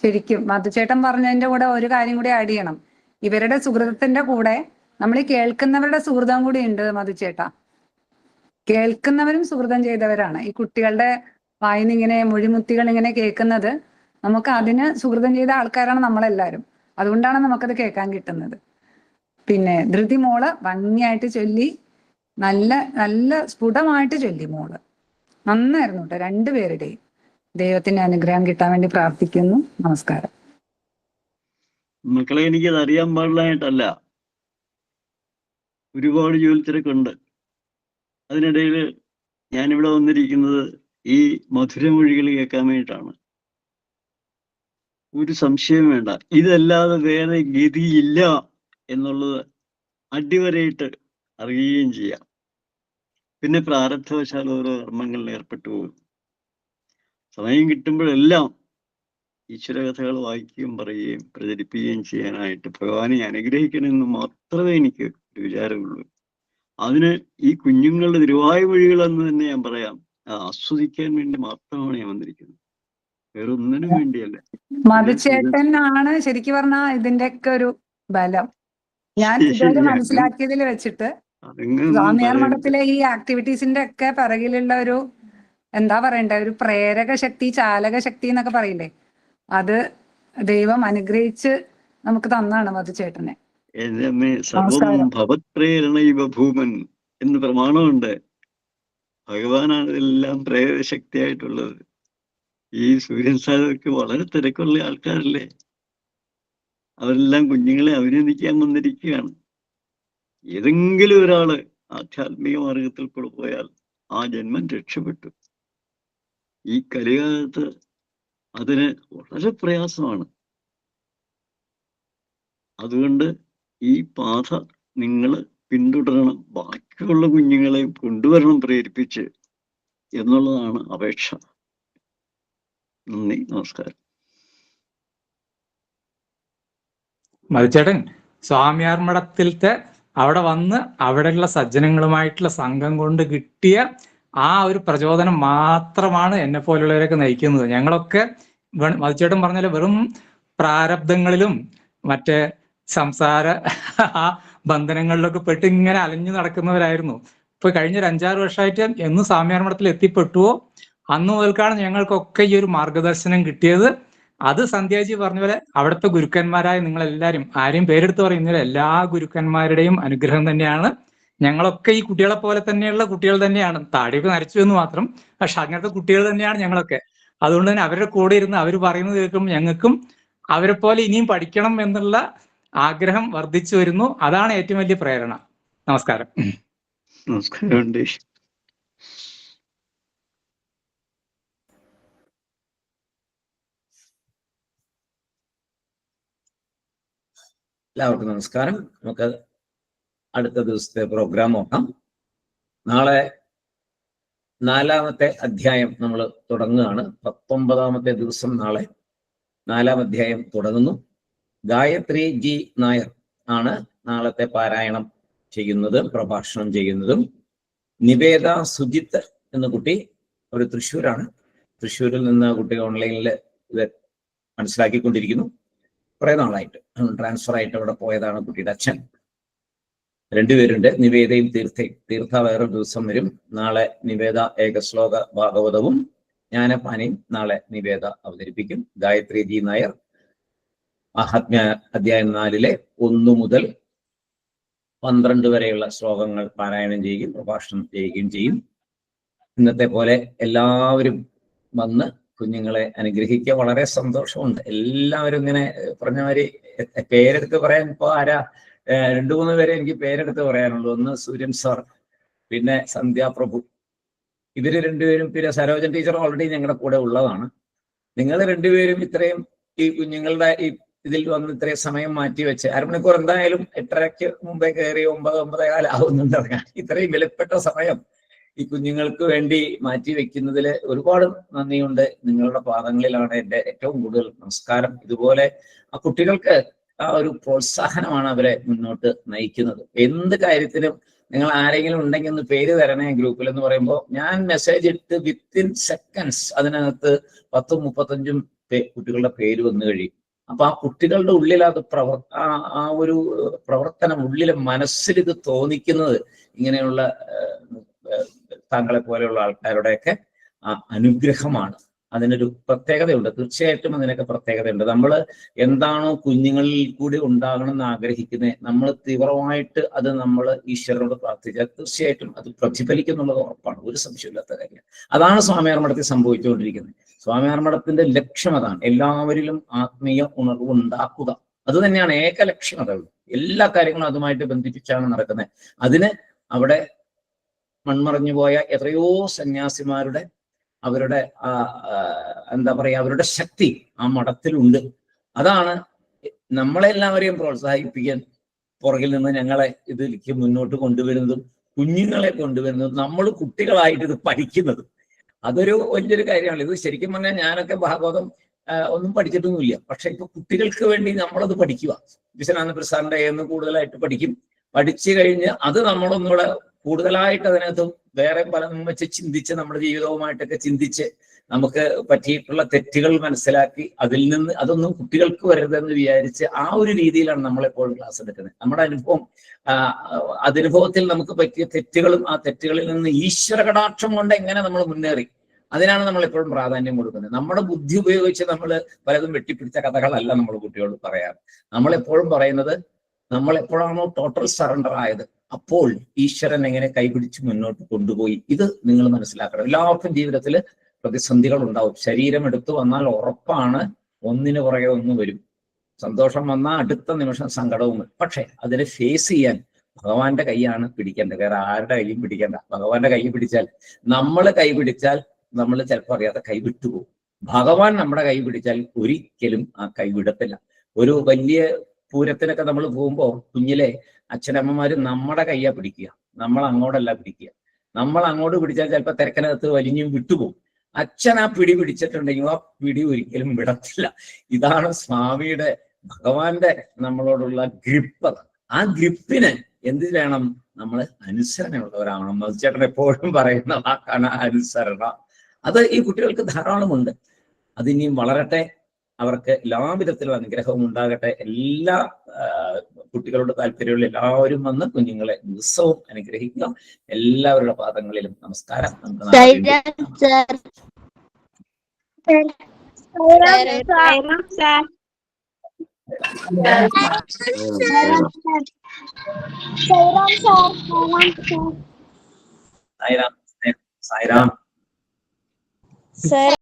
ശരിക്കും മധുചേട്ടൻ പറഞ്ഞതിന്റെ കൂടെ ഒരു കാര്യം കൂടി ആഡ് ചെയ്യണം. ഇവരുടെ സുഹൃത്തിന്റെ കൂടെ നമ്മൾ ഈ കേൾക്കുന്നവരുടെ സുഹൃതം കൂടി ഉണ്ട് മധുചേട്ടാ. കേൾക്കുന്നവരും സുഹൃതം ചെയ്തവരാണ്. ഈ കുട്ടികളുടെ വായിന്ന് ഇങ്ങനെ മൊഴിമുത്തികൾ ഇങ്ങനെ കേൾക്കുന്നത് നമുക്ക് അതിന് സുഹൃതം ചെയ്ത ആൾക്കാരാണ് നമ്മളെല്ലാവരും. അതുകൊണ്ടാണ് നമുക്കത് കേൾക്കാൻ കിട്ടുന്നത്. പിന്നെ ധൃതി മോള് ഭംഗിയായിട്ട് ചൊല്ലി, നല്ല നല്ല സ്ഫുടമായിട്ട് ചൊല്ലി മോള്. നന്നായിരുന്നു കേട്ടോ. രണ്ടുപേരുടെയും ദൈവത്തിന്റെ അനുഗ്രഹം കിട്ടാൻ വേണ്ടി പ്രാർത്ഥിക്കുന്നു. നമസ്കാരം. മക്കളെ, എനിക്കത് അറിയാൻ പാടില്ലായിട്ടല്ല, ഒരുപാട് ജോലി തിരക്കുണ്ട്. അതിനിടയിൽ ഞാനിവിടെ വന്നിരിക്കുന്നത് ഈ മധുരമൊഴികൾ കേൾക്കാൻ വേണ്ടിയിട്ടാണ്. ഒരു സംശയം വേണ്ട, ഇതല്ലാതെ വേറെ ഗതിയില്ല എന്നുള്ളത് അടിവരയിട്ട് അറിയുകയും ചെയ്യാം. പിന്നെ പ്രാരബ്ധവശാൽ ഓരോ കർമ്മങ്ങളിൽ ഏർപ്പെട്ടു പോകും. സമയം കിട്ടുമ്പോഴെല്ലാം ഈശ്വരകഥകൾ വായിക്കുകയും പറയുകയും പ്രചരിപ്പിക്കുകയും ചെയ്യാനായിട്ട് ഭഗവാനെ അനുഗ്രഹിക്കണമെന്ന് മാത്രമേ എനിക്ക് ഒരു വിചാരമുള്ളൂ. അതിന് ഈ കുഞ്ഞുങ്ങളുടെ തിരുവായ്മൊഴികൾ എന്ന് തന്നെ ഞാൻ പറയാം, ആസ്വദിക്കാൻ വേണ്ടി മാത്രമാണ് ഞാൻ വന്നിരിക്കുന്നത്, വേറെ ഒന്നിനും വേണ്ടിയല്ല. മധുചേട്ടനാണ് ശരിക്കും പറഞ്ഞാൽ ഇതിന്റെയൊക്കെ ഒരു ബലം. ഞാൻ ഇതുവരെ മനസ്സിലാക്കിയതിൽ വെച്ചിട്ട് സ്വാമിയാർ മഠത്തിലെ ഈ ആക്ടിവിറ്റീസിന്റെ ഒക്കെ പിറകിലുള്ള ഒരു എന്താ പറയണ്ടേ, ഒരു പ്രേരക ശക്തി, ചാലക ശക്തി എന്നൊക്കെ പറയില്ലേ, അത് ദൈവം അനുഗ്രഹിച്ച് നമുക്ക് തന്നാണ് മധുചേട്ടനെ. സർവം ഭവത്പ്രേരണൈവ ഭൂമൻ എന്ന് പ്രമാണമുണ്ട്. ഭഗവാനാണ് ഇതെല്ലാം പ്രേരക ശക്തിയായിട്ടുള്ളത്. ഈ സൂര്യൻ സാർക്ക് വളരെ തിരക്കുള്ള ആൾക്കാരല്ലേ, അവരെല്ലാം കുഞ്ഞുങ്ങളെ അഭിനന്ദിക്കാൻ വന്നിരിക്കുകയാണ്. ഏതെങ്കിലും ഒരാള് ആധ്യാത്മിക മാർഗത്തിൽ കൂടെ പോയാൽ ആ ജന്മം രക്ഷപ്പെട്ടു. ഈ കലികാലത്ത് അതിന് വളരെ പ്രയാസമാണ്. അതുകൊണ്ട് ഈ പാത നിങ്ങൾ പിന്തുടരണം, ബാക്കിയുള്ള കുഞ്ഞുങ്ങളെ കൊണ്ടുവരണം പ്രേരിപ്പിച്ച് എന്നുള്ളതാണ് അപേക്ഷ. നന്ദി, നമസ്കാരം. മധുചേട്ടൻ സ്വാമിയാർ മഠത്തിലത്തെ അവിടെ വന്ന് അവിടെയുള്ള സജ്ജനങ്ങളുമായിട്ടുള്ള സംഘം കൊണ്ട് കിട്ടിയ ആ ഒരു പ്രചോദനം മാത്രമാണ് എന്നെ പോലുള്ളവരൊക്കെ നയിക്കുന്നത്. ഞങ്ങളൊക്കെ മധുചേട്ടൻ പറഞ്ഞാൽ വെറും പ്രാരബ്ധങ്ങളിലും മറ്റേ സംസാര ആ ബന്ധനങ്ങളിലൊക്കെ പെട്ട് ഇങ്ങനെ അലഞ്ഞു നടക്കുന്നവരായിരുന്നു. ഇപ്പൊ കഴിഞ്ഞ ഒരു 5-6 വർഷമായിട്ട് എന്ന് സ്വാമിയാർ മഠത്തിൽ എത്തിപ്പെട്ടുവോ അന്ന് മുതൽക്കാണ് ഞങ്ങൾക്കൊക്കെ ഈ ഒരു മാർഗദർശനം കിട്ടിയത്. അത് സന്ധ്യാജി പറഞ്ഞ പോലെ അവിടുത്തെ ഗുരുക്കന്മാരായ നിങ്ങളെല്ലാവരും, ആരെയും പേരെടുത്ത് പറയുന്നില്ല, എല്ലാ ഗുരുക്കന്മാരുടെയും അനുഗ്രഹം തന്നെയാണ്. ഞങ്ങളൊക്കെ ഈ കുട്ടികളെ പോലെ തന്നെയുള്ള കുട്ടികൾ തന്നെയാണ്. താടിയൊക്കെ നരച്ചു എന്ന് മാത്രം, പക്ഷെ അങ്ങനത്തെ കുട്ടികൾ തന്നെയാണ് ഞങ്ങളൊക്കെ. അതുകൊണ്ട് തന്നെ അവരുടെ കൂടെ ഇരുന്ന് അവർ പറയുന്നത് കേൾക്കുമ്പോൾ ഞങ്ങൾക്കും അവരെ പോലെ ഇനിയും പഠിക്കണം എന്നുള്ള ആഗ്രഹം വർദ്ധിച്ചു വരുന്നു. അതാണ് ഏറ്റവും വലിയ പ്രേരണ. നമസ്കാരം. നമസ്കാരം. എല്ലാവർക്കും നമസ്കാരം. നമുക്ക് അടുത്ത ദിവസത്തെ പ്രോഗ്രാം നോക്കാം. നാളെ 4-ാമത്തെ അധ്യായം നമ്മൾ തുടങ്ങുകയാണ്. 19-ാമത്തെ ദിവസം നാളെ 4-ാം അധ്യായം തുടങ്ങുന്നു. ഗായത്രി ജി നായർ ആണ് നാളത്തെ പാരായണം ചെയ്യുന്നതും പ്രഭാഷണം ചെയ്യുന്നതും. നിവേദ സുജിത്ത് എന്ന കുട്ടി ഒരു തൃശ്ശൂരാണ്. തൃശ്ശൂരിൽ നിന്ന് കുട്ടി ഓൺലൈനിൽ ഇത് മനസ്സിലാക്കിക്കൊണ്ടിരിക്കുന്നു. കുറെ നാളായിട്ട് ട്രാൻസ്ഫർ ആയിട്ട് അവിടെ പോയതാണ് കുട്ടിയുടെ അച്ഛൻ. 2 പേരുണ്ട്, നിവേദയും തീർത്ഥയും. തീർത്ഥ വേറൊരു ദിവസം വരും. നാളെ നിവേദ ഏകശ്ലോക ഭാഗവതവും ജ്ഞാനപാനയും നാളെ നിവേദ അവതരിപ്പിക്കും. ഗായത്രി ജി നായർ മഹാത്മ്യ അധ്യായം 4-ലെ 1 മുതൽ 12 വരെയുള്ള ശ്ലോകങ്ങൾ പാരായണം ചെയ്യുകയും പ്രഭാഷണം ചെയ്യുകയും ചെയ്യും. ഇന്നത്തെ പോലെ എല്ലാവരും വന്ന് കുഞ്ഞുങ്ങളെ അനുഗ്രഹിക്കുക. വളരെ സന്തോഷമുണ്ട്. എല്ലാവരും ഇങ്ങനെ പറഞ്ഞമാതിരി പേരെടുത്ത് പറയാൻ ഇപ്പൊ ആരാ 2-3 പേരെ എനിക്ക് പേരെടുത്ത് പറയാനുള്ളൂ. ഒന്ന് സൂര്യൻ സാർ, പിന്നെ സന്ധ്യാപ്രഭു. ഇവര് 2 പേരും, പിന്നെ സരോജൻ ടീച്ചർ ഓൾറെഡി ഞങ്ങളുടെ കൂടെ ഉള്ളതാണ്. നിങ്ങൾ 2 പേരും ഇത്രയും ഈ കുഞ്ഞുങ്ങളുടെ ഈ ഇതിൽ വന്ന് ഇത്രയും സമയം മാറ്റി വെച്ച് 1/2 മണിക്കൂർ എന്തായാലും 8:30-ക്ക് മുമ്പേ കയറി 9-9:15 ആവുന്നുണ്ട് ഇറങ്ങാൻ. ഇത്രയും വിലപ്പെട്ട സമയം ഈ കുഞ്ഞുങ്ങൾക്ക് വേണ്ടി മാറ്റി വെക്കുന്നതിൽ ഒരുപാട് നന്ദിയുണ്ട്. നിങ്ങളുടെ പാദങ്ങളിലാണ് എൻ്റെ ഏറ്റവും കൂടുതൽ നമസ്കാരം. ഇതുപോലെ ആ കുട്ടികൾക്ക് ആ ഒരു പ്രോത്സാഹനമാണ് അവരെ മുന്നോട്ട് നയിക്കുന്നത്. എന്ത് കാര്യത്തിനും നിങ്ങൾ ആരെങ്കിലും ഉണ്ടെങ്കിൽ ഒന്ന് പേര് തരണേ ഗ്രൂപ്പിൽ എന്ന് പറയുമ്പോൾ ഞാൻ മെസ്സേജ് ഇട്ട് വിത്തിൻ സെക്കൻഡ്സ് അതിനകത്ത് 10-35 കുട്ടികളുടെ പേര് വന്നു കഴിയും. അപ്പൊ ആ കുട്ടികളുടെ ഉള്ളിൽ അത് ആ ഒരു പ്രവർത്തനം ഉള്ളിലെ മനസ്സിൽ ഇത് തോന്നിക്കുന്നത് ഇങ്ങനെയുള്ള താങ്കളെ പോലെയുള്ള ആൾക്കാരുടെയൊക്കെ അനുഗ്രഹമാണ്. അതിനൊരു പ്രത്യേകതയുണ്ട്. തീർച്ചയായിട്ടും അതിനൊക്കെ പ്രത്യേകതയുണ്ട്. നമ്മൾ എന്താണോ കുഞ്ഞുങ്ങളിൽ കൂടി ഉണ്ടാകണം എന്ന് ആഗ്രഹിക്കുന്നത്, നമ്മൾ തീവ്രമായിട്ട് അത് നമ്മൾ ഈശ്വരനോട് പ്രാർത്ഥിച്ചാൽ തീർച്ചയായിട്ടും അത് പ്രതിഫലിക്കുന്നുള്ളത് ഉറപ്പാണ്. ഒരു സംശയമില്ലാത്ത കാര്യം. അതാണ് സ്വാമിയാർ മഠത്തിൽ സംഭവിച്ചുകൊണ്ടിരിക്കുന്നത്. സ്വാമിയാർ മഠത്തിന്റെ ലക്ഷ്യം അതാണ്. എല്ലാവരിലും ആത്മീയ ഉണർവ് ഉണ്ടാക്കുക. അത് തന്നെയാണ് ഏക ലക്ഷ്യം. അതുള്ളൂ. എല്ലാ കാര്യങ്ങളും അതുമായിട്ട് ബന്ധിപ്പിച്ചാണ് നടക്കുന്നത്. അതിന് അവിടെ മൺമറഞ്ഞു പോയ എത്രയോ സന്യാസിമാരുടെ അവരുടെ എന്താ പറയാ അവരുടെ ശക്തി ആ മഠത്തിലുണ്ട്. അതാണ് നമ്മളെല്ലാവരെയും പ്രോത്സാഹിപ്പിക്കാൻ പുറകിൽ നിന്ന് ഞങ്ങളെ ഇതിലേക്ക് മുന്നോട്ട് കൊണ്ടുവരുന്നതും കുഞ്ഞുങ്ങളെ കൊണ്ടുവരുന്നതും നമ്മൾ കുട്ടികളായിട്ട് ഇത് പഠിക്കുന്നതും. അതൊരു വലിയൊരു കാര്യമാണ്. ഇത് ശരിക്കും പറഞ്ഞാൽ ഞാനൊക്കെ ഭാഗവതം ഒന്നും പഠിച്ചിട്ടൊന്നുമില്ല. പക്ഷെ ഇപ്പൊ കുട്ടികൾക്ക് വേണ്ടി നമ്മളത് പഠിക്കുക. വിശ്വനാഥ പ്രസാദിന്റെ എന്ന് കൂടുതലായിട്ട് പഠിക്കും. പഠിച്ചു കഴിഞ്ഞ് അത് നമ്മളൊന്നുകൂടെ കൂടുതലായിട്ട് അതിനകത്ത് വേറെ പലതും വെച്ച് ചിന്തിച്ച് നമ്മുടെ ജീവിതവുമായിട്ടൊക്കെ ചിന്തിച്ച് നമുക്ക് പറ്റിയിട്ടുള്ള തെറ്റുകൾ മനസ്സിലാക്കി അതിൽ നിന്ന് അതൊന്നും കുട്ടികൾക്ക് വരരുതെന്ന് വിചാരിച്ച് ആ ഒരു രീതിയിലാണ് നമ്മളെപ്പോഴും ക്ലാസ് എടുക്കുന്നത്. നമ്മുടെ അനുഭവത്തിൽ നമുക്ക് പറ്റിയ തെറ്റുകളും ആ തെറ്റുകളിൽ നിന്ന് ഈശ്വര കടാക്ഷം കൊണ്ട് എങ്ങനെ നമ്മൾ മുന്നേറി അതിനാണ് നമ്മൾ എപ്പോഴും പ്രാധാന്യം കൊടുക്കുന്നത്. നമ്മുടെ ബുദ്ധി ഉപയോഗിച്ച് നമ്മൾ പലതും വെട്ടിപ്പിടിച്ച കഥകളല്ല നമ്മൾ കുട്ടികളോട് പറയാറ്. നമ്മളെപ്പോഴും പറയുന്നത് നമ്മൾ എപ്പോഴാണോ ടോട്ടൽ സറണ്ടർ ആയത് അപ്പോൾ ഈശ്വരൻ എങ്ങനെ കൈപിടിച്ച് മുന്നോട്ട് കൊണ്ടുപോയി. ഇത് നിങ്ങൾ മനസ്സിലാക്കണം. എല്ലാവർക്കും ജീവിതത്തിൽ പ്രതിസന്ധികൾ ഉണ്ടാവും. ശരീരം എടുത്തു വന്നാൽ ഉറപ്പാണ് ഒന്നിന് പുറകെ ഒന്ന് വരും. സന്തോഷം വന്നാൽ അടുത്ത നിമിഷം സങ്കടവും വരും. പക്ഷെ അതിനെ ഫേസ് ചെയ്യാൻ ഭഗവാന്റെ കൈയാണ് പിടിക്കേണ്ടത്. വേറെ ആരുടെ കൈയും പിടിക്കേണ്ട. ഭഗവാന്റെ കൈ പിടിച്ചാൽ നമ്മൾ ചിലപ്പോൾ അറിയാതെ കൈ വിട്ടുപോകും. ഭഗവാൻ നമ്മുടെ കൈ പിടിച്ചാൽ ഒരിക്കലും ആ കൈ വിടത്തില്ല. ഒരു വലിയ പൂരത്തിനൊക്കെ നമ്മൾ പോകുമ്പോൾ കുഞ്ഞിലെ അച്ഛനമ്മമാര് നമ്മുടെ കയ്യാ പിടിക്കുക, നമ്മൾ അങ്ങോട്ടല്ല പിടിക്കുക. നമ്മൾ അങ്ങോട്ട് പിടിച്ചാൽ ചിലപ്പോൾ തിരക്കിനകത്ത് വലിഞ്ഞും വിട്ടുപോകും. അച്ഛൻ ആ പിടി പിടിച്ചിട്ടുണ്ടെങ്കിൽ ആ പിടി ഒരിക്കലും വിടത്തില്ല. ഇതാണ് സ്വാമിയുടെ ഭഗവാന്റെ നമ്മളോടുള്ള ഗ്രിപ്പ്. ആ ഗ്രിപ്പിന് എന്ത് വേണം? നമ്മൾ അനുസരണയുള്ളവരാവണം. മധുചേട്ടൻ എപ്പോഴും പറയുന്ന വാക്കാണ് അനുസരണ. അത് ഈ കുട്ടികൾക്ക് ധാരാളമുണ്ട്. അതിനിയും വളരട്ടെ. അവർക്ക് എല്ലാ വിധത്തിലും അനുഗ്രഹവും ഉണ്ടാകട്ടെ. എല്ലാ കുട്ടികളുടെ താല്പര്യമുള്ള എല്ലാവരും വന്ന് കുഞ്ഞുങ്ങളെ ദിവസവും അനുഗ്രഹിക്കുക. എല്ലാവരുടെ പാദങ്ങളിലും നമസ്കാരം. നമുക്ക് സായിരാം. സായിരാം.